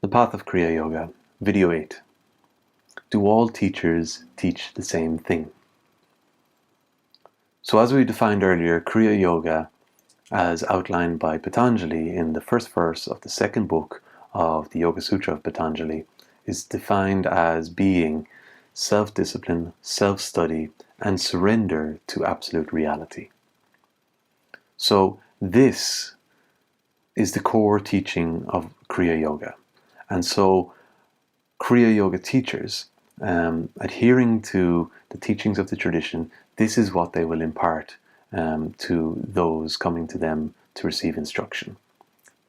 The Path of Kriya Yoga, Video 8. Do all teachers teach the same thing? So as we defined earlier, Kriya Yoga, as outlined by Patanjali in the first verse of the second book of the Yoga Sutra of Patanjali, is defined as being self-discipline, self-study, and surrender to absolute reality. So this is the core teaching of Kriya Yoga. And so Kriya Yoga teachers, adhering to the teachings of the tradition, this is what they will impart to those coming to them to receive instruction.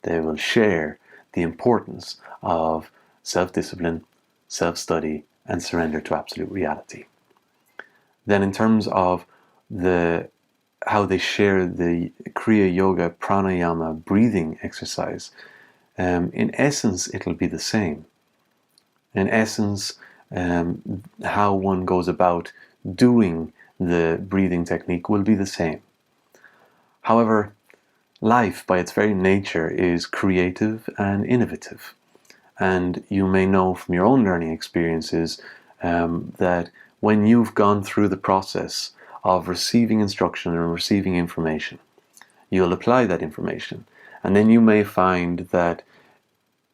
They will share the importance of self-discipline, self-study, and surrender to absolute reality. Then in terms of how they share the Kriya Yoga pranayama breathing exercise, in essence it'll be the same. In essence, how one goes about doing the breathing technique will be the same. However, life by its very nature is creative and innovative. And you may know from your own learning experiences that when you've gone through the process of receiving instruction and receiving information, you'll apply that information. And then you may find that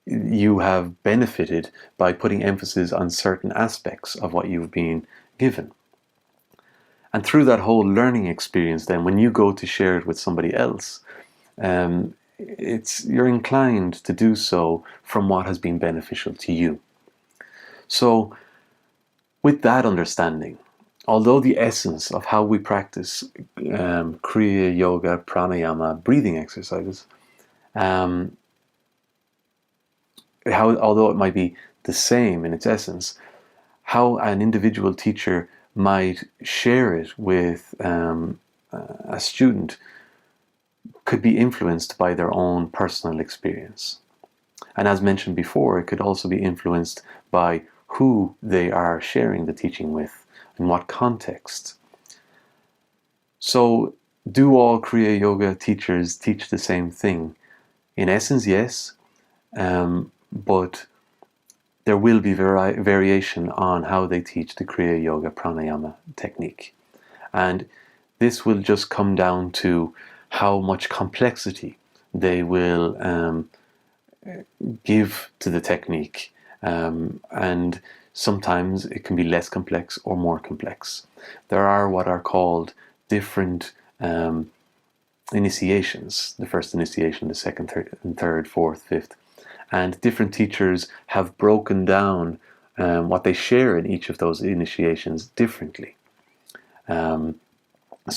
you have benefited by putting emphasis on certain aspects of what you've been given. And through that whole learning experience, then, when you go to share it with somebody else, you're inclined to do so from what has been beneficial to you. So, with that understanding, although the essence of how we practice Kriya Yoga pranayama breathing exercises, although it might be the same in its essence, how an individual teacher might share it with a student could be influenced by their own personal experience. And as mentioned before, it could also be influenced by who they are sharing the teaching with, in what context. So, do all Kriya Yoga teachers teach the same thing? In essence, yes, but there will be variation on how they teach the Kriya Yoga pranayama technique. And this will just come down to how much complexity they will give to the technique. And sometimes it can be less complex or more complex. There are what are called different initiations. The first initiation, the second, third, fourth, fifth. And different teachers have broken down what they share in each of those initiations differently. So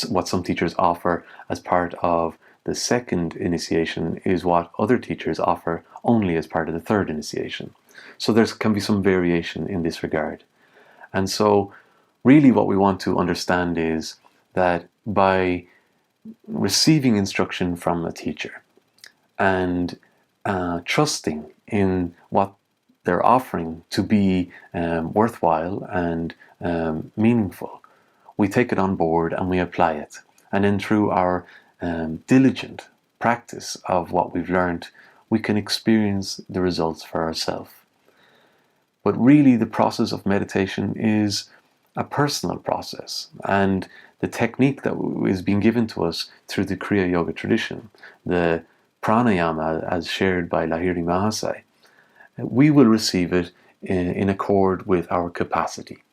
what some teachers offer as part of the second initiation is what other teachers offer only as part of the third initiation. So there can be some variation in this regard. And so really what we want to understand is that by receiving instruction from a teacher and trusting in what they're offering to be worthwhile and meaningful, we take it on board and we apply it. And then through our diligent practice of what we've learned, we can experience the results for ourselves. But really the process of meditation is a personal process, and the technique that is being given to us through the Kriya Yoga tradition, the pranayama as shared by Lahiri Mahasaya, we will receive it in accord with our capacity.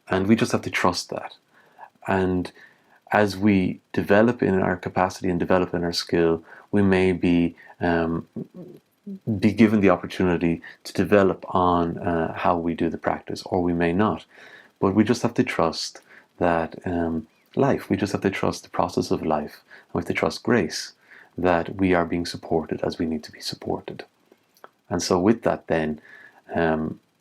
And we just have to trust that. And as we develop in our capacity and develop in our skill, we may be given the opportunity to develop on how we do the practice, or we may not. But we just have to trust that life, we just have to trust the process of life, and we have to trust grace, that we are being supported as we need to be supported. And so with that then,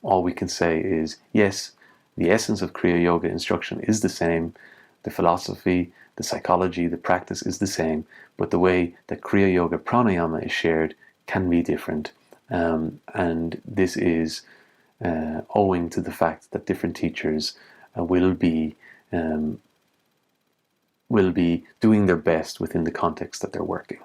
all we can say is, yes, the essence of Kriya Yoga instruction is the same, the philosophy, the psychology, the practice is the same, but the way that Kriya Yoga pranayama is shared can be different. And this is owing to the fact that different teachers will be doing their best within the context that they're working.